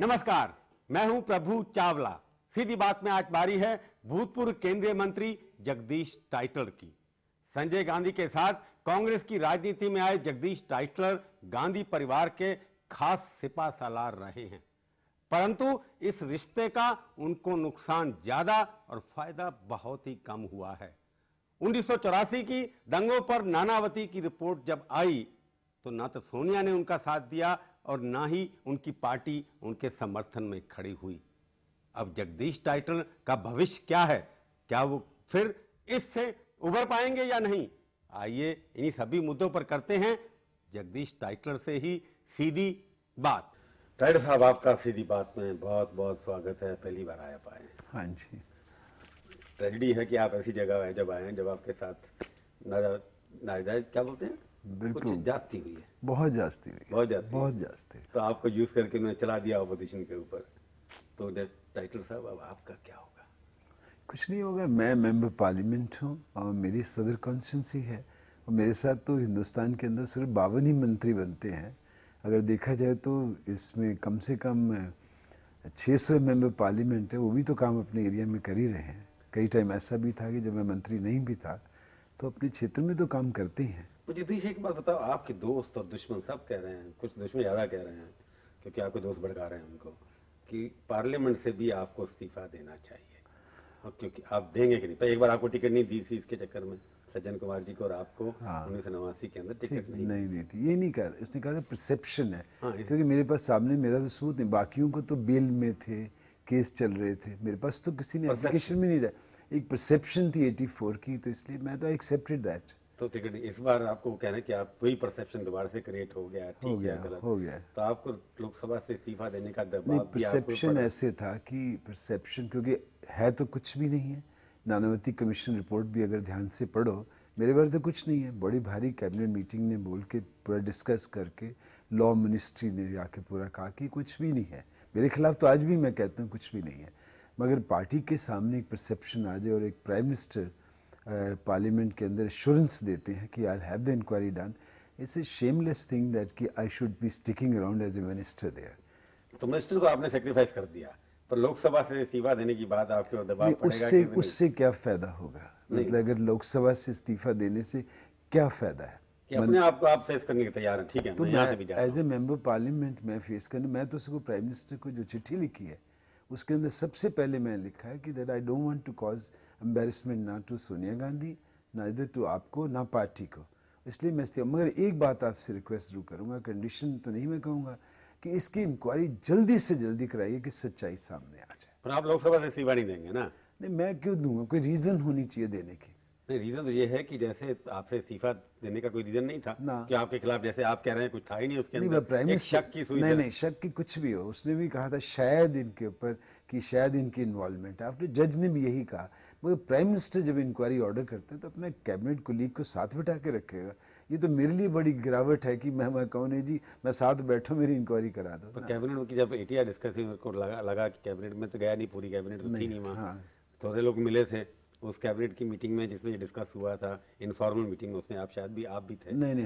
नमस्कार, मैं हूं प्रभु चावला। सीधी बात में आज बारी है भूतपूर्व केंद्रीय मंत्री जगदीश टाइटलर की। संजय गांधी के साथ कांग्रेस की राजनीति में आए जगदीश टाइटलर गांधी परिवार के खास सिपा सालार रहे हैं, परंतु इस रिश्ते का उनको नुकसान ज्यादा और फायदा बहुत ही कम हुआ है। 1984 की दंगों पर नानावती की रिपोर्ट जब आई तो ना तो सोनिया ने उनका साथ दिया और ना ही उनकी पार्टी उनके समर्थन में खड़ी हुई। अब जगदीश टाइटलर का भविष्य क्या है? क्या वो फिर इससे उभर पाएंगे या नहीं? आइए इन्हीं सभी मुद्दों पर करते हैं जगदीश टाइटलर से ही सीधी बात। टाइटलर साहब, आपका सीधी बात में बहुत बहुत स्वागत है। पहली बार आया पाए। हाँ जी। ट्रेजेडी है कि आप ऐसी जगह है जब आए हैं जब आपके साथ नाजायज क्या बोलते हैं, कुछ जाती हुई है। बहुत जास्ती हुई, बहुत जास्ती। तो आपको यूज करके मैंने चला दिया ऑपोजिशन के ऊपर। तो टाइटलर साहब, अब आपका क्या होगा? कुछ नहीं होगा। मैं मेंबर पार्लियामेंट हूँ और मेरी सदर कॉन्स्टिट्यूंसी है और मेरे साथ तो हिंदुस्तान के अंदर सिर्फ 52 ही मंत्री बनते हैं। अगर देखा जाए तो इसमें कम से कम 600 मेंबर पार्लियामेंट है, वो भी तो काम अपने एरिया में कर ही रहे हैं। कई टाइम ऐसा भी था कि जब मैं मंत्री नहीं भी था तो अपने क्षेत्र में तो काम करते ही हैं। जगदीश, एक बात बताओ, आपके दोस्त और दुश्मन सब कह रहे हैं, कुछ दुश्मन ज्यादा कह रहे हैं क्योंकि आपके दोस्त भड़का रहे हैं उनको, कि पार्लियामेंट से भी आपको इस्तीफा देना चाहिए। और क्योंकि आप देंगे कि नहीं, तो एक बार आपको टिकट नहीं दी थी इसके चक्कर में सज्जन कुमार जी को, और आपको 1989 के अंदर टिकट नहीं दी थी। ये नहीं कहा, उसने कहा था परसेप्शन है। क्योंकि मेरे पास सामने मेरा तो सबूत नहीं, बाकियों को तो बेल में थे, केस चल रहे थे, मेरे पास तो किसी ने एप्लीकेशन में नहीं दिया। एक परसेप्शन थी 84 की, तो इसलिए मैं तो एक्सेप्टेड दैट। तो टिकट इस बार आपको कह रहे हैं कि आप वही परसेप्शन दोबारा से क्रिएट हो गया, ठीक है, गलत हो गया। तो आपको लोकसभा से इस्तीफा देने का दबाव नहीं, परसेप्शन ऐसे था कि परसेप्शन, क्योंकि है तो कुछ भी नहीं है। नानावती कमीशन रिपोर्ट भी अगर ध्यान से पढ़ो, मेरे बारे तो कुछ नहीं है। बड़ी भारी कैबिनेट मीटिंग ने बोल के पूरा डिस्कस करके लॉ मिनिस्ट्री ने आके पूरा कहा कि कुछ भी नहीं है। मेरे खिलाफ तो आज भी मैं कहता हूँ कुछ भी नहीं है, मगर पार्टी के सामने एक परसेप्शन आ जाए और एक प्राइम मिनिस्टर पार्लियामेंट के अंदर एश्योरेंस देते हैं कि I have the inquiry done, it's a shameless thing that कि I should be sticking around as a minister there. तो मिनिस्टर को आपने सेक्रीफाइस कर दिया, पर लोकसभा से इस्तीफा देने की बात आपके ऊपर दबाव पड़ेगा उससे क्या फायदा होगा? मतलब अगर लोकसभा से इस्तीफा देने से क्या फायदा है? कि अपने आप को आप फेस करने के तैयार हैं, ठीक है? तो मैं एज ए मेंबर पार्लियामेंट मैं फेस करने, मैं तो उसको प्राइम मिनिस्टर को जो चिट्ठी लिखी है उसके अंदर सबसे पहले मैंने लिखा है कि that I don't want to cause embarrassment ना टू सोनिया गांधी, ना इधर टू आपको, ना पार्टी को। इसलिए मैं मगर एक बात आपसे रिक्वेस्ट जरूर करूंगा, कंडीशन तो नहीं मैं कहूँगा, कि इसकी इंक्वायरी जल्दी से जल्दी कराइए कि सच्चाई सामने आ जाए। पर आप लोकसभा से इस्तीफा नहीं देंगे ना? नहीं, मैं क्यों दूंगा? कोई रीजन होनी चाहिए देने की। नहीं, रीजन तो ये है कि जैसे आपसे इस्तीफा देने का कोई रीजन नहीं था ना, कि आपके खिलाफ जैसे आप कह रहे हैं कुछ था ही नहीं उसके अंदर, एक शक की सुई। नहीं, शक की कुछ भी हो। उसने भी कहा था शायद इनके ऊपर कि शायद इनकी इन्वॉल्वमेंट है, आपने जज ने भी यही कहा। मगर प्राइम मिनिस्टर जब इंक्वायरी ऑर्डर करते हैं तो अपने कैबिनेट कोलीग को साथ बिठा के रखेगा। ये तो मेरे लिए बड़ी गिरावट है कि मैं कहूँ नहीं जी मैं साथ बैठा, मेरी इंक्वायरी करा दो। पर कैबिनेट की जब एटीआर डिस्कस हुई, मेरे को लगा कि कैबिनेट में तो गया नहीं, पूरी कैबिनेट तो थी नहीं वहाँ, थोड़े लोग मिले थे उस कैबिनेट की मीटिंग में जिसमें ये डिस्कस हुआ था, इनफॉर्मल मीटिंग में, उसमें आप शायद भी आप भी थे। नहीं,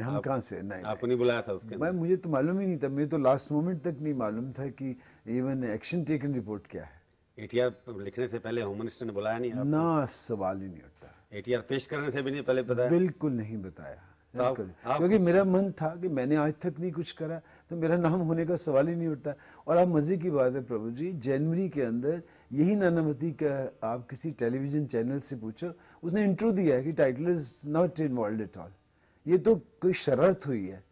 हम कहाँ से? नहीं, आपको नहीं बुलाया था उसके? मुझे तो मालूम ही नहीं था। मुझे तो लास्ट मोमेंट तक नहीं मालूम था कि इवन एक्शन टेकन रिपोर्ट क्या है। एटीआर लिखने से पहले होम मिनिस्टर ने बुलाया नहीं आपको? ना, सवाल ही नहीं उठता। एटीआर पेश करने से भी नहीं पहले बताया? बिल्कुल नहीं बताया, क्योंकि मेरा मन था कि मैंने आज तक नहीं कुछ करा तो मेरा नाम होने का सवाल ही नहीं उठता। और आप मजे की बात है प्रभु जी, जनवरी के अंदर यही नानावती का आप किसी टेलीविजन चैनल से पूछो, उसने इंट्रो दिया है कि Tytler is not involved at all. ये तो कोई शरारत हुई है।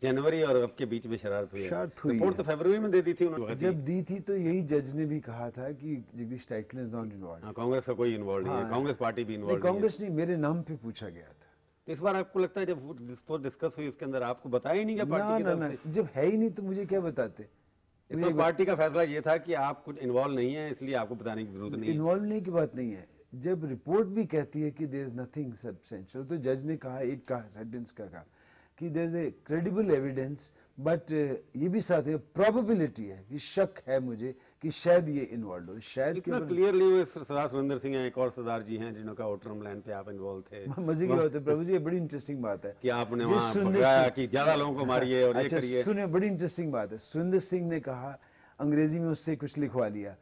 जनवरी और अब के बीच में शरारत हुई है। रिपोर्ट तो फरवरी में दे दी थी उन्होंने। जब दी थी तो यही जज ने भी कहा था कि Jagdish Tytler is not involved. Congress का कोई इन्वॉल्व नहीं है, कांग्रेस पार्टी भी इन्वॉल्व नहीं। कांग्रेस नहीं, मेरे नाम पे पूछा गया था। तो इस बार आपको लगता है जब डिस्कस हुई उसके अंदर आपको बताया ही नहीं क्या पार्टी की तरफ से? जब है ही नहीं तो मुझे क्या बताते? इस बार पार्टी का फैसला ये था कि आप कुछ इन्वॉल्व नहीं है, इसलिए आपको बताने की जरूरत नहीं है। इन्वॉल्व नहीं की बात नहीं है। जब रिपोर्ट भी कहती है कि देयर इज नथिंग सब्सटेंशियल, तो जज ने कहा, एक कहा सेंटेंस का कहा कि there is a credible evidence, but ये भी साथ है प्रोबेबिलिटी है कि शक है मुझे कि शायद ये इन्वॉल्व हो। शायद इतना क्लियरली वो सरदार सुरेंद्र सिंह हैं, एक और सरदार जी हैं जिनका ओटरम लैंड पे आप इन्वॉल्व थे। मजे की बात है प्रभु जी, ये बड़ी इंटरेस्टिंग बात है कि आपने वहां कि ज्यादा लोगों को मारिए और ये करिए। सुनिए, बड़ी इंटरेस्टिंग बात है। सुरेंद्र सिंह ने कहा अंग्रेजी में उससे कुछ लिखवा लिया,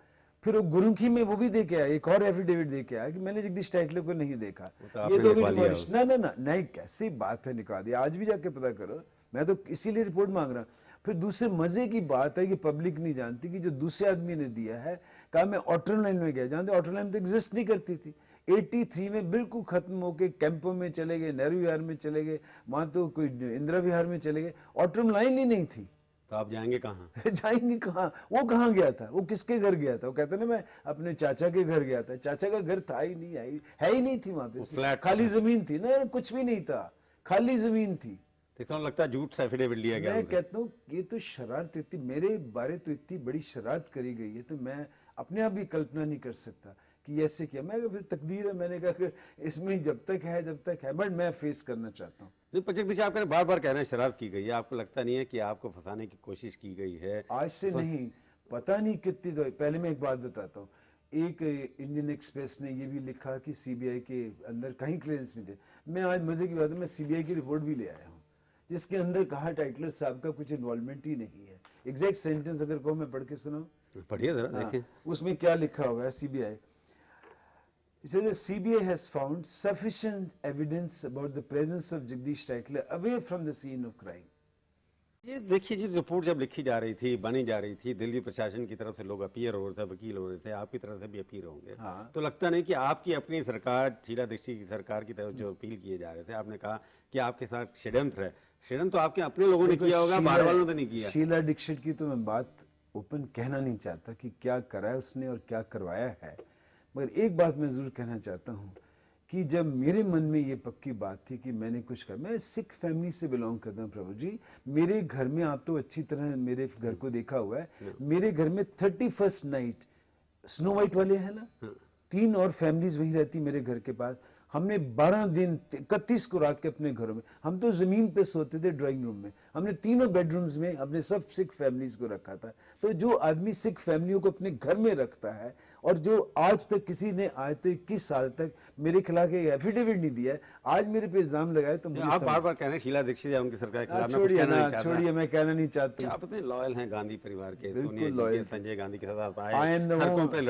फिर वो गुरुमुखी में वो भी दे के आया, एक और एफिडेविट दे के आया कि मैंने जगदीश टाइटलर को नहीं देखा। ये तो भी डिमोलिश, ना ना ना नहीं, कैसी बात है, निकाल दिया। आज भी जाके पता करो, मैं तो इसीलिए रिपोर्ट मांग रहा हूँ। फिर दूसरे मजे की बात है कि पब्लिक नहीं जानती कि जो दूसरे आदमी ने दिया है, कहा मैं ऑटो लाइन में गया, जानते ऑटो लाइन तो एग्जिस्ट नहीं करती थी। 83 में बिल्कुल खत्म होके कैंपों में चले गए, नेहरू विहार में चले गए, वहां तो कोई इंदिरा विहार में चले गए, ऑटो लाइन ही नहीं थी। तो आप जाएंगे कहाँ? जाएंगे कहाँ? वो कहाँ गया था? वो किसके घर गया था? वो कहते ना मैं अपने चाचा के घर गया था, चाचा का घर था ही नहीं, है ही नहीं थी वहां पे, फ्लैट खाली जमीन थी ना, कुछ भी नहीं था, खाली जमीन थी। तो लगता है झूठ सा एफिडेविट लिया गया। मैं कहता हूँ ये तो शरारत, इतनी मेरे बारे तो इतनी बड़ी शरारत करी गई है, तो मैं अपने आप भी कल्पना नहीं कर सकता कि ऐसे किया। मैं फिर तकदीर है, मैंने कहा कि इसमें जब तक है, बट मैं फेस करना चाहता हूँ। नहीं, पर जगदीश आप बार बार कह रहे हैं शरारत की गई है, आपको लगता नहीं है कि आपको फंसाने की कोशिश की गई है? आज से नहीं, पता नहीं कितनी। तो पहले मैं एक बात बताता हूँ, एक इंडियन एक्सप्रेस ने ये भी लिखा कि सीबीआई के अंदर कहीं क्लियरेंस नहीं थे। मैं आज मजे की बात है, मैं सीबीआई की रिपोर्ट भी ले आया हूँ, जिसके अंदर कहा टाइटलर साहब का कुछ इन्वॉल्वमेंट ही नहीं है। एग्जैक्ट सेंटेंस अगर कहो मैं पढ़ के सुनाऊं, पढ़िए जरा देखें। उसमें क्या लिखा हुआ है। CBI It says the CBI has found sufficient evidence about the presence of Jagdish Taitler away from the scene of crime. ये देखिए जी, रिपोर्ट जब लिखी जा रही थी, बनी जा रही थी, दिल्ली प्रशासन की तरफ से लोग अपीयर हो रहे थे, वकील हो रहे थे, आपकी तरफ से भी अपीयर होंगे। हाँ। तो लगता नहीं कि आपकी अपनी सरकार, शीला दीक्षित की सरकार की तरफ जो अपील किए जा रहे थे, आपने कहा कि आपके साथ षड्यंत्र है। षड्यंत्र तो आपके अपने लोगों ने किया होगा, बाहर वालों ने नहीं किया। शीला दीक्षित की तो मैं बात ओपन कहना नहीं चाहता कि क्या करा है उसने और क्या करवाया है, मगर एक बात मैं जरूर कहना चाहता हूँ कि जब मेरे मन में ये पक्की बात थी कि मैंने कुछ कर, मैं सिख फैमिली से बिलोंग करता हूँ प्रभु जी। मेरे घर में, आप तो अच्छी तरह मेरे घर को देखा हुआ है, मेरे घर में 31st नाइट स्नो वाइट वाले हैं ना, 3 और फैमिलीज वहीं रहती मेरे घर के पास। हमने 12 दिन 31 को रात के अपने घरों में, हम तो जमीन पे सोते थे ड्राइंग रूम में, हमने तीनों बेडरूम्स में अपने सब सिख फैमिलीज को रखा था। तो जो आदमी सिख फैमिलियों को अपने घर में रखता है, और जो आज तक किसी ने आज तक 21 साल तक मेरे खिलाफ एक एफिडेविट नहीं दिया है, आज मेरे पे इल्जाम लगाए तो मुझे आप बार बार कह रहे हैं शीला दीक्षित या उनकी सरकार के खिलाफ। छोड़िए, मैं कहना नहीं चाहता। आप इतने लॉयल हैं गांधी परिवार के, बिल्कुल सोनिया जी loyal के, संजय गांधी के साथ I आए, am the सड़कों one- पे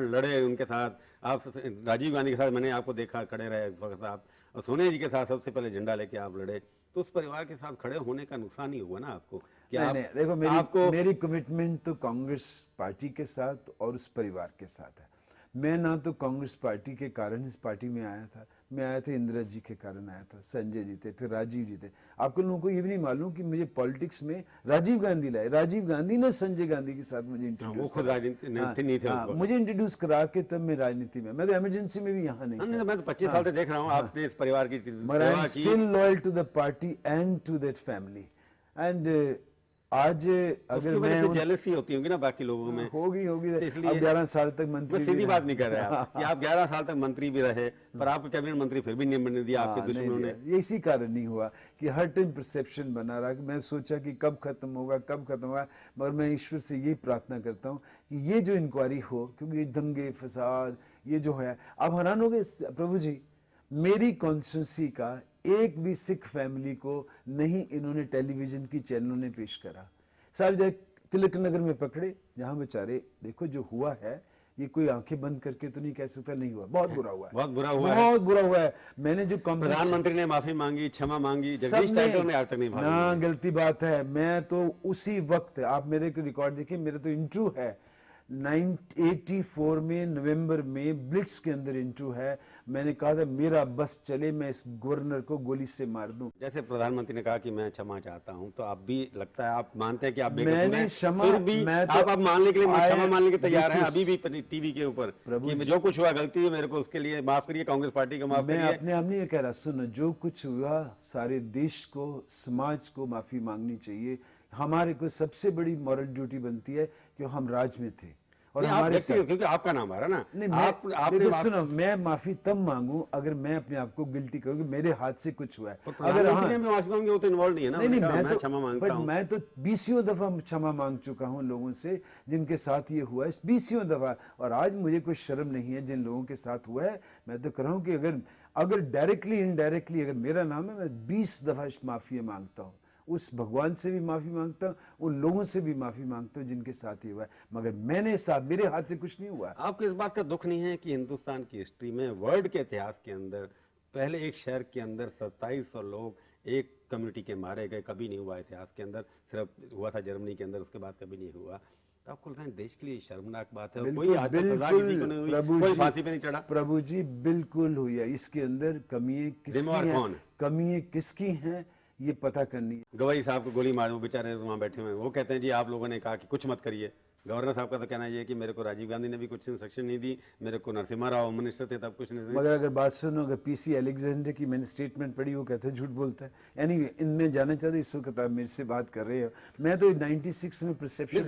लड़े उनके साथ, आप राजीव गांधी के साथ मैंने आपको देखा खड़े रहे उस वक्त आप, और सोनिया जी के साथ सबसे पहले झंडा लेके आप लड़े। तो उस परिवार के साथ खड़े होने का नुकसान ही हुआ ना आपको? कि नहीं, आप, नहीं, देखो मेरी कमिटमेंट तो कांग्रेस पार्टी के साथ और उस परिवार के साथ है। मैं ना तो कांग्रेस पार्टी के कारण इस पार्टी में आया था, मैं आया था इंदिरा जी के कारण आया था, संजय जी थे, फिर राजीव जी थे। आपको लोगों को ये भी नहीं मालूम कि मुझे पॉलिटिक्स में राजीव गांधी लाए, राजीव गांधी ने संजय गांधी के साथ मुझे इंट्रोड्यूस, वो खुद राजनीति नहीं थे, मुझे इंट्रोड्यूस करा के तब मैं राजनीति में, मैं तो इमरजेंसी में भी यहाँ नहीं था। मैं तो 25 साल से देख रहा हूँ आपने इस परिवार की सेवा की। Still loyal to the party and to that family. And आज अगर मैं जेलसी होती होगी ना बाकी लोगों में, होगी इसलिए अब 11 साल तक मंत्री, सीधी बात नहीं कर रहे आप कि आप 11 साल तक मंत्री भी रहे, पर आपको कैबिनेट मंत्री फिर भी नहीं बनने दिया आपके दुश्मनों ने। ये इसी कारण नहीं हुआ कि हर टाइम परसेप्शन बना रहा। मैं सोचा कि कब खत्म होगा, मगर मैं ईश्वर से यही प्रार्थना करता हूँ कि ये जो इंक्वायरी हो, क्योंकि ये दंगे फसाद ये जो है, आप हैरान हो गए प्रभु जी, मेरी कॉन्स्टिट्यूंसी का एक भी सिख फैमिली को नहीं इन्होंने टेलीविजन की चैनलों ने पेश करा। सारे जगह तिलक नगर में पकड़े, जहां बेचारे देखो जो हुआ है, ये कोई आंखें बंद करके तो नहीं कह सकता नहीं हुआ, बहुत बुरा हुआ है, बहुत बुरा हुआ है। मैंने जो प्रधानमंत्री ने माफी मांगी, क्षमा मांगी, जगदीश टाइटलर ने आज तक नहीं मांगी ना, गलती बात है। मैं तो उसी वक्त, आप मेरे को रिकॉर्ड देखिए, मेरा तो इंटरव्यू है 1984 में नवंबर में ब्लिट्स के अंदर इंटरव्यू है। मैंने कहा था मेरा बस चले, मैं इस गवर्नर को गोली से मार दूं। जैसे प्रधानमंत्री ने कहा कि मैं क्षमा चाहता हूं, तो आप भी लगता है आप मानते हैं कि आप मैंने क्षमा, फिर भी आप मानने के लिए क्षमा मानने के तैयार हैं अभी भी टीवी के ऊपर कि जो कुछ हुआ गलती है मेरे को, उसके लिए माफ करिए, कांग्रेस पार्टी को माफ करिए। मैं अपने आप नहीं ये कह रहा, सुनो, जो कुछ हुआ सारे देश को, समाज को माफी मांगनी चाहिए। हमारे को सबसे बड़ी मॉरल ड्यूटी बनती है कि हम राज में थे और हमारे साथ, क्योंकि आपका नाम आ रहा ना, नहीं, आपने सुनो, मैं माफी तब मांगू अगर मैं अपने आप को गिल्टी कहूँ कि मेरे हाथ से कुछ हुआ है। अगर माफी मांगी वो तो इन्वॉल्व नहीं है ना। नहीं, मैं क्षमा मांगता हूं। मैं तो 20 दफा क्षमा मांग चुका हूं लोगों से जिनके साथ ये हुआ है, 20 दफा, और आज मुझे कोई शर्म नहीं है जिन लोगों के साथ हुआ है। मैं तो कह रहा हूं कि अगर डायरेक्टली इनडायरेक्टली अगर मेरा नाम है, मैं 20 दफा माफी मांगता हूं, उस भगवान से भी माफी मांगता हूँ, उन लोगों से भी माफी मांगता हूँ जिनके साथ ये हुआ है, मगर मेरे हाथ से कुछ नहीं हुआ। आपको इस बात का दुख नहीं है कि हिंदुस्तान की हिस्ट्री में, वर्ल्ड के इतिहास के अंदर, पहले एक शहर के अंदर 2700 लोग एक कम्युनिटी के मारे गए, कभी नहीं हुआ इतिहास के अंदर, सिर्फ हुआ था जर्मनी के अंदर, उसके बाद कभी नहीं हुआ। तो आपको लगता है देश के लिए शर्मनाक बात है? और कोई आज तक सजा किसी को नहीं हुई, कोई फांसी पे नहीं चढ़ा? प्रभु जी बिल्कुल हुई है। इसके अंदर कमियां किसकी हैं ये पता करनी है। गवाही साहब को गोली मारो, बेचारे वहां बैठे हुए हैं, वो कहते हैं जी आप लोगों ने कहा कि कुछ मत करिए। गवर्नर साहब का तो कहना ये है कि मेरे को राजीव गांधी ने भी कुछ इंस्ट्रक्शन नहीं दी, मेरे को नरसिम्हा राव मिनिस्टर थे तब कुछ नहीं दी। मगर अगर बात सुनो, अगर पीसी अलेक्जेंडर की मैंने स्टेटमेंट पढ़ी, वो कहते हैं झूठ बोलता है। एनीवे, इनमें जाना चाहते इस वक्त आप मेरे से बात कर रहे हो, मैं तो 96 में परसेप्शन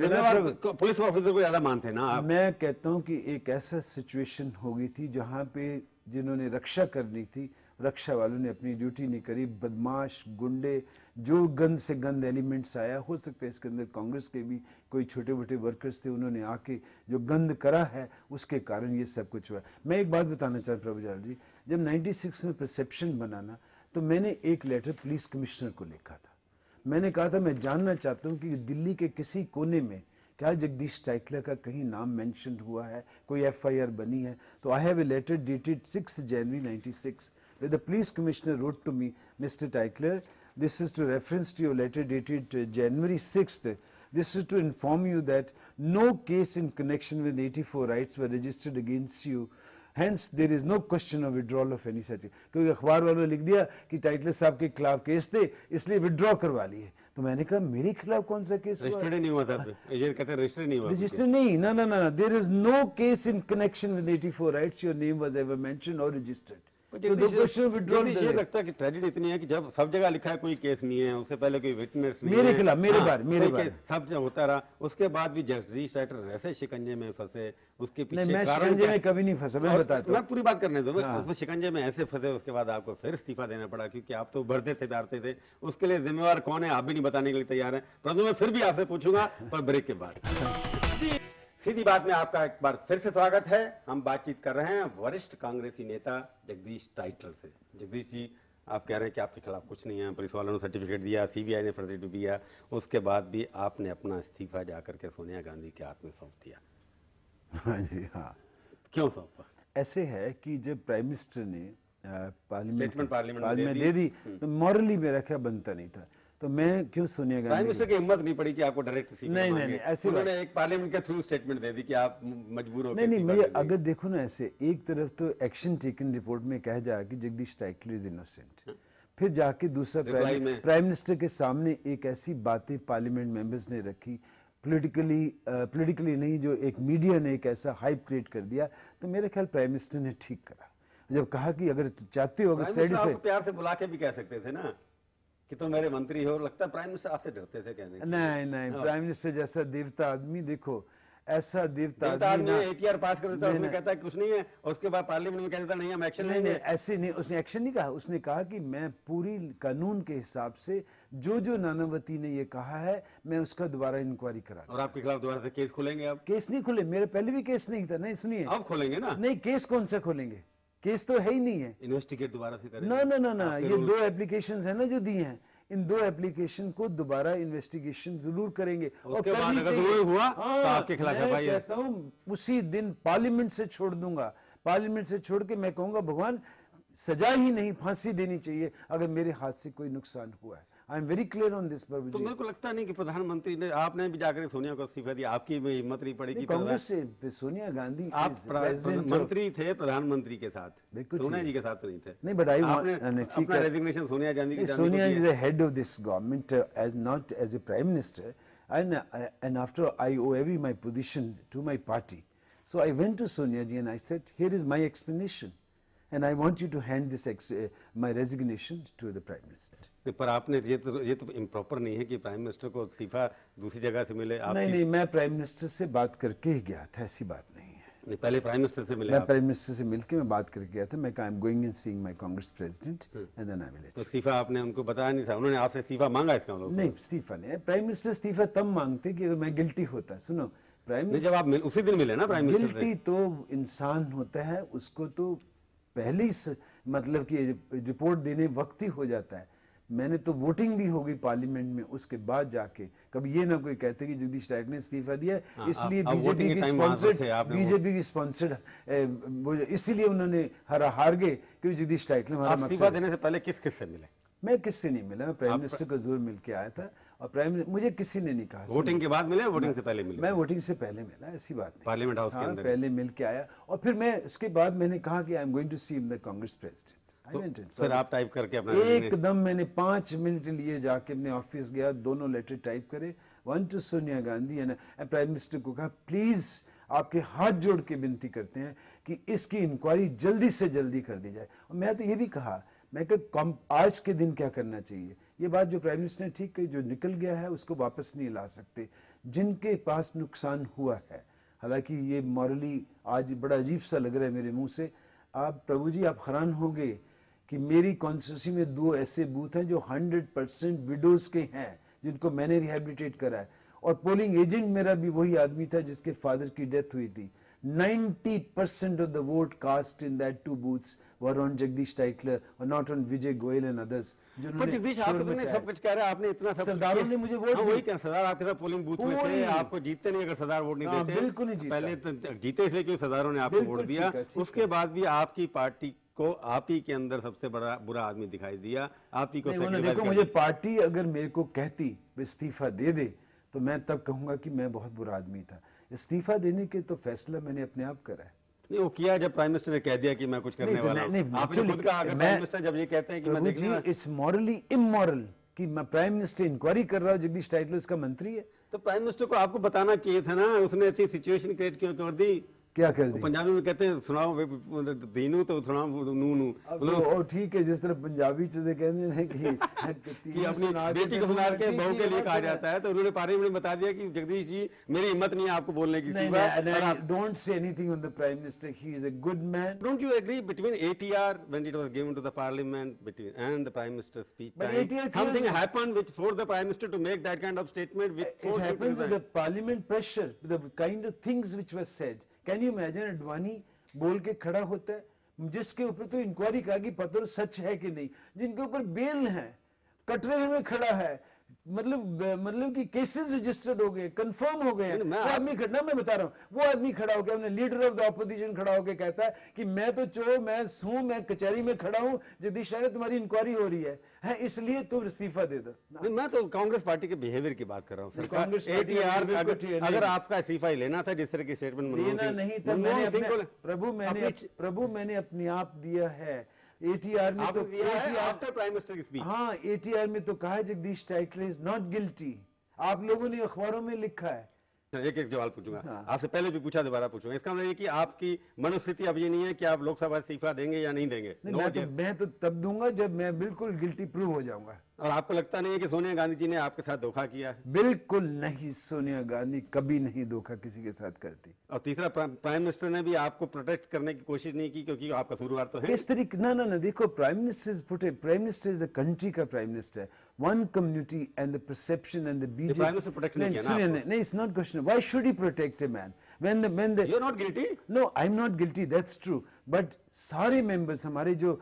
पुलिस ऑफिसर को ज्यादा मानते ना आप? मैं कहता हूँ कि एक ऐसा सिचुएशन हो गई थी जहाँ पे जिन्होंने रक्षा करनी थी, रक्षा वालों ने अपनी ड्यूटी नहीं करी। बदमाश, गुंडे, जो गंद से गंद एलिमेंट्स आया, हो सकता है इसके अंदर कांग्रेस के भी कोई छोटे मोटे वर्कर्स थे, उन्होंने आके जो गंद करा है उसके कारण ये सब कुछ हुआ। मैं एक बात बताना चाहता हूँ प्रभुजाल जी, जब 96 में परसेप्शन बनाना, तो मैंने एक लेटर पुलिस कमिश्नर को लिखा था। मैंने कहा था मैं जानना चाहता हूँ कि दिल्ली के किसी कोने में क्या जगदीश टाइटलर का कहीं नाम मेंशन हुआ है, कोई एफआईआर बनी है? तो I have a letter dated 6 January 96 where the police commissioner wrote to me, Mr. Teichler, this is to reference to your letter dated January 6th. This is to inform you that no case in connection with 84 rights were registered against you. Hence, there is no question of withdrawal of any such. क्योंकि अखबार वालों ने लिख दिया कि Tytler साहब के खिलाफ केस थे, इसलिए विड्रॉ करवा लिए। तो मैंने कहा मेरे खिलाफ कौन सा केस हुआ? रजिस्टर्ड नहीं हुआ था, ये कहते हैं रजिस्टर्ड नहीं हुआ। रजिस्टर नहीं, ना, there is no case in connection with 84 rights your name was ever mentioned or registered. तो ये लगता है कि ट्रेजेडी इतनी है कि जब सब जगह लिखा है कोई केस नहीं है, उससे पहले कोई विटनेस नहीं मेरे है, खिलाफ, मेरे बार सब जगह होता रहा, उसके बाद भी जगदीश टाइटलर ऐसे शिकंजे में फंसे, उसके पीछे नहीं, मैं शिकंजे में कभी नहीं फंसा, मैं बताता हूं। मैं पूरी बात करने दो, उसमें शिकंजे में ऐसे फंसे, उसके बाद आपको फिर इस्तीफा देना पड़ा, क्योंकि आप तो बढ़ते थे दारते थे। उसके लिए जिम्मेवार कौन है आप भी नहीं बताने के लिए तैयार है, परंतु मैं फिर भी आपसे पूछूंगा, पर ब्रेक के बाद। सीधी बात में आपका एक बार फिर से स्वागत है। हम बातचीत कर रहे हैं वरिष्ठ कांग्रेसी नेता जगदीश टाइटलर से। जगदीश जी, आप कह रहे हैं कि आपके खिलाफ कुछ नहीं है, पुलिस वालों ने सर्टिफिकेट दिया, सीबीआई ने सर्टिफिकेट दिया, उसके बाद भी आपने अपना इस्तीफा जाकर के सोनिया गांधी के हाथ में सौंप दिया। हाँ जी, हाँ। क्यों सौंपा? ऐसे है कि जब प्राइम मिनिस्टर ने पार्लियामेंट में दे दी, तो मॉरली मेरा क्या बनता नहीं था। तो मैं क्यों सोनिया गांधी, प्राइम मिनिस्टर की हिम्मत नहीं पड़ी कि आपको डायरेक्ट नहीं, ऐसे उन्होंने एक पार्लियामेंट के थ्रू स्टेटमेंट दे दी कि आप मजबूर हो। नहीं, मैं अगर देखो ना, ऐसे एक तरफ तो एक्शन टेकन रिपोर्ट में कहा जा कि जगदीश टाइटलर इज इनोसेंट, फिर जाके दूसरा प्राइम मिनिस्टर के सामने एक ऐसी बातें पार्लियामेंट मेंबर्स ने रखी, पॉलिटिकली नहीं, जो एक मीडिया ने एक ऐसा हाइप क्रिएट कर दिया। तो मेरे ख्याल प्राइम मिनिस्टर ने ठीक करा जब कहा कि अगर चाहते हो, अगर प्यार से बुला के भी कह सकते थे ना कि तुम मेरे मंत्री हो। लगता है प्राइम मिनिस्टर आपसे डरते थे कहने? नहीं, प्राइम मिनिस्टर जैसा देवता आदमी, देखो ऐसा देवता आदमी एटीआर पास कर देता है, उसमें कहता है कुछ नहीं है, उसके बाद पार्लियामेंट में कह देता नहीं हम एक्शन लेंगे। ऐसे नहीं, उसने एक्शन नहीं कहा, उसने कहा कि मैं पूरी कानून के हिसाब से जो नानावती ने ये कहा है मैं उसका दोबारा इंक्वायरी करा। और आपके खिलाफ दोबारा से केस खोलेंगे? अब केस नहीं खोले, मेरे पहले भी केस नहीं था। नहीं सुनिए, अब खोलेंगे ना? नहीं, केस कौन सा खोलेंगे, केस तो है ही नहीं है। इन्वेस्टिगेट दोबारा से करें? ना, ये 2 एप्लीकेशंस है ना जो दी हैं, इन 2 एप्लीकेशन को दोबारा इन्वेस्टिगेशन जरूर करेंगे। और बाद अगर वो हुआ तो आपके खिलाफ मैं कहता हूँ उसी दिन पार्लियामेंट से छोड़ दूंगा। पार्लियामेंट से छोड़ के मैं कहूंगा भगवान सजा ही नहीं, फांसी देनी चाहिए अगर मेरे हाथ से कोई नुकसान हुआ है। I am very clear on this. Prabhu तो मेरे को लगता नहीं कि प्रधानमंत्री ने, आपने भी जाकर सोनिया को इस्तीफा दिया, आपकी भी हिम्मत नहीं पड़ेगी। कांग्रेस से सोनिया गांधी, आप मंत्री थे प्रधानमंत्री के साथ, सोनिया जी के साथ नहीं थे। नहीं, बट आई अपना रेजिग्नेशन सोनिया गांधी की, Sonia is the head of this government as not as a prime minister, and after I owe every my position to my party, so I went to Sonia ji and I said, here is my explanation and I want you to hand this my resignation to the prime minister. पर आपने ये तो improper नहीं है कि prime minister को इस्तीफा दूसरी जगह से मिले। नहीं, मैं प्राइम मिनिस्टर से बात करके ही गया था, ऐसी बात नहीं है। नहीं, पहले प्राइम मिनिस्टर से मिले? मैं प्राइम मिनिस्टर से मिलके मैं बात करके गया था। मैं I am going and seeing my Congress president and then I will. तो इस्तीफा आपने उनको बताया नहीं था? उन्होंने आपसे इस्तीफा मांगा इसका मतलब? नहीं, इस्तीफा नहीं। प्राइम मिनिस्टर इस्तीफा तब मांगते कि अगर मैं गिल्टी होता। सुनो, प्राइम मिनिस्टर जब आप उसी दिन मिले ना प्राइम मिनिस्टर से? गिल्टी तो इंसान होता है, उसको तो पहले ही मतलब कि रिपोर्ट देने वक्त ही हो जाता है। मैंने तो वोटिंग भी हो गई पार्लियामेंट में, उसके बाद जाके कभी ये ना कोई कहते कि जगदीश टाइटलर ने इस्तीफा दिया इसलिए अब वोटिंग के टाइम वहां पर थे, आपने बीजेपी की स्पॉन्सर्ड इसीलिए उन्होंने हार गए क्योंकि जगदीश टाइटलर हमारा आप इस्तीफा मकसद। देने से पहले किस किस से मिले? मैं किससे नहीं मिला, मैं प्राइम मिनिस्टर को जरूर मिल के आया था, और प्राइम मिनिस्टर मुझे किसी ने नहीं कहा। वोटिंग के बाद मिले, वोटिंग से पहले मिले? मैं वोटिंग से पहले मिला, ऐसी बात नहीं, पार्लियामेंट हाउस के अंदर पहले मिल के आया, और फिर मैं उसके बाद मैंने कहा कि I am going to see the Congress president. फिर आप टाइप करके अपना एकदम मैंने 5 मिनट लिए जाके अपने ऑफिस गया, दोनों लेटर टाइप करे, one two Sonia Gandhi and prime minister को कहा प्लीज आपके हाथ जोड़ के विनती करते हैं कि इसकी इंक्वायरी जल्दी से जल्दी कर दी जाए। और मैं तो ये भी कहा, मैं आज के दिन क्या करना चाहिए, ये बात जो प्राइम मिनिस्टर ने ठीक कही, जो निकल गया है उसको वापस नहीं ला सकते, जिनके पास नुकसान हुआ है, हालांकि ये मॉरली आज बड़ा अजीब सा लग रहा है मेरे मुंह से, आप प्रभु जी आप हैरान होंगे कि मेरी कॉन्स्टिट्यूंसी में 2 ऐसे बूथ हैं जो 100% विडोज के हैं, जिनको मैंने रिहेबिलिटेट करा है, और पोलिंग एजेंट मेरा भी वही आदमी था जिसके फादर की डेथ हुई थी। 90% of the vote cast in that 2 booths were on Jagdish Titler or not on Vijay Goyal and others. पर जगदीश आप तो सब कुछ कह रहे हैं, आपने इतना सब सरदारों ने मुझे वोट वही कह, सरदार आपके साथ पोलिंग बूथ में थे, आपको जीतते नहीं अगर सरदार वोट नहीं देते। बिल्कुल नहीं जीता। पहले तो जीते इसलिए क्योंकि सरदारों ने आपको वोट दिया, उसके बाद भी आपकी पार्टी को आप ही के अंदर सबसे बड़ा बुरा आदमी दिखाई दिया, आप ही को देखो मुझे पार्टी अगर मेरे को कहती इस्तीफा दे दे तो मैं तब कहूंगा कि मैं बहुत बुरा आदमी था। इस्तीफा देने के तो फैसला मैंने अपने आप करा है। नहीं वो किया जब प्राइम मिनिस्टर ने कह दिया कि मैं कुछ करने वाला हूं। आपने खुद कहा अगर प्राइम मिनिस्टर जब ये कहते हैं कि मैं देखने वाला, इट्स मॉरली इमोरल कि मैं प्राइम मिनिस्टर इंक्वायरी कर रहा हूं, जगदीश टाइटलर उसका मंत्री है, तो प्राइम मिनिस्टर को आपको बताना चाहिए था ना, उसने ऐसी सिचुएशन क्रिएट क्यों कर दी? क्या कर दी? पंजाबी में कहते हैं सुनाओ दीनू तो सुनाओ नू नू, मतलब ठीक है, जिस तरह पंजाबी चीजें कहते हैं कि अपनी बेटी को सुना के बहू के लिए कहा जाता है, तो उन्होंने पार्लियामेंट में बता दिया कि जगदीश जी मेरी हिम्मत नहीं है आपको बोलने की। Don't say anything on the prime minister, he is a good man. Don't you agree between ATR when it was given to the parliament between and the prime minister's speech time, something happened which forced the prime minister to make that kind of statement which it happens with the parliament pressure, the kind of things which were said. Can you imagine Advani बोल के खड़ा होता है जिसके ऊपर तो inquiry कहा कि पता सच है कि नहीं, जिनके ऊपर बेल है, कटरे में खड़ा है, मतलब कि केसेस रजिस्टर्ड हो गए, कंफर्म हो गए। वो आदमी खड़ा, मैं बता रहा हूँ, वो आदमी खड़ा होकर अपने लीडर ऑफ द ऑपोजिशन खड़ा होकर कहता है कि मैं तो चोर, मैं हूं, मैं कचहरी में खड़ा हूं, जगदीश टाइटलर तुम्हारी इंक्वायरी हो रही है इसलिए तुम इस्तीफा दे दो। मैं तो कांग्रेस पार्टी के बिहेवियर की बात कर रहा हूँ। ATR अगर आपका इस्तीफा ही लेना था जिस तरह की स्टेटमेंट लेना नहीं था, प्रभु मैंने अपने आप दिया है। ATR में तो आफ्टर प्राइम मिनिस्टर की स्पीच, हाँ ATR में तो कहा है Jagdish Tytler is not guilty, आप लोगों ने अखबारों में लिखा है। एक एक सवाल पूछूंगा, आपसे पहले भी पूछा, दोबारा पूछूंगा। इसका मतलब ये कि आपकी मनोस्थिति अब ये नहीं है कि आप लोकसभा इस्तीफा देंगे या नहीं देंगे? मैं तो तब दूंगा जब मैं बिल्कुल गिल्टी प्रूव हो जाऊंगा। और आपको लगता नहीं है कि सोनिया गांधी जी ने आपके साथ धोखा किया है? बिल्कुल नहीं, सोनिया गांधी कभी नहीं धोखा किसी के साथ करती। और तीसरा, प्राइम मिनिस्टर ने भी आपको प्रोटेक्ट करने की कोशिश नहीं की क्योंकि आपका कसूरवार तो है। किस तरीके, ना देखो, prime minister is the country का प्राइम मिनिस्टर है, one community and the perception and the BJP. Prime minister protect नहीं किया ना? नहीं, it's not question, why should he protect a man when the you're not guilty? No, I'm not guilty, that's true, but सारे members हमारे जो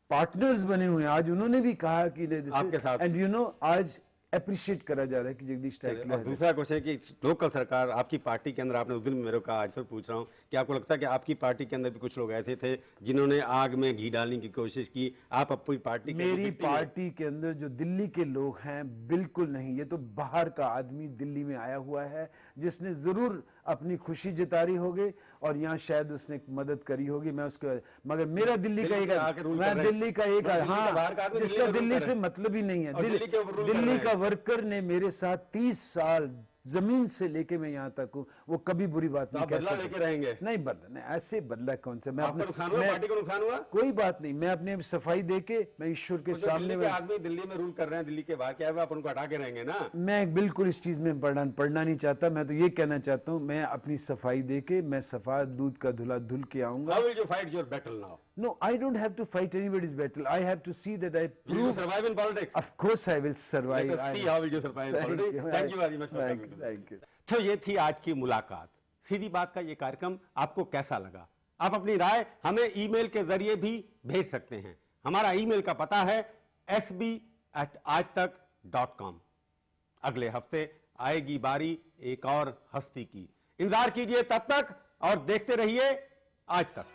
partners बने हुए हैं आज, उन्होंने भी कहा कि आपके साथ, एंड यू नो आज अप्रिशिएट करा जा रहा है कि जगदीश टाइटलर। और दूसरा क्वेश्चन है कि लोकल सरकार आपकी पार्टी के अंदर, आपने उस दिन मेरे को कहा, आज फिर पूछ रहा हूँ कि आपको लगता है कि आपकी पार्टी के अंदर भी कुछ लोग ऐसे थे जिन्होंने आग में घी डालने की कोशिश की? आप अपनी पार्टी, मेरी पार्टी के अंदर जो दिल्ली के लोग हैं, बिल्कुल नहीं, ये तो बाहर का आदमी दिल्ली में आया हुआ है जिसने जरूर अपनी खुशी जतारी होगी और यहाँ शायद उसने मदद करी होगी, मैं उसको, मगर मेरा दिल्ली का एक, मैं दिल्ली का एक, हाँ, जिसका दिल्ली से मतलब ही नहीं है। दिल्ली का वर्कर ने मेरे साथ 30 साल जमीन से लेके मैं यहाँ तक हूँ, वो कभी बुरी बात नहीं कह सकते। लेके रहेंगे? नहीं बदला, ऐसे बदला कौन सा? पार्टी को नुकसान हुआ? कोई बात नहीं, मैं अपने सफाई देके मैं ईश्वर के सामने, आदमी दिल्ली में रूल कर रहे हैं, दिल्ली के बाहर क्या है, आप उनको हटा के रहेंगे ना? मैं बिल्कुल इस चीज में पढ़ना नहीं चाहता, मैं तो ये कहना चाहता हूँ, मैं अपनी सफाई देके मैं सफा दूध का धुला धुल के आऊंगा। How will you fight your battle now? No, I don't have to fight anybody's battle. I have to see that I prove. Will you survive in politics? Of course I will survive. Let us see how will you survive in politics. Thank you very much for coming. Thank you. तो ये थी आज की मुलाकात। सीधी बात का ये कार्यक्रम आपको कैसा लगा? आप अपनी राय हमें ईमेल के जरिए भी भेज सकते हैं। हमारा ईमेल का पता है sb aajtak.com। अगले हफ्ते आएगी बारी एक और हस्ती की। इंतजार कीजिए तब तक और देखते रहिए आज तक।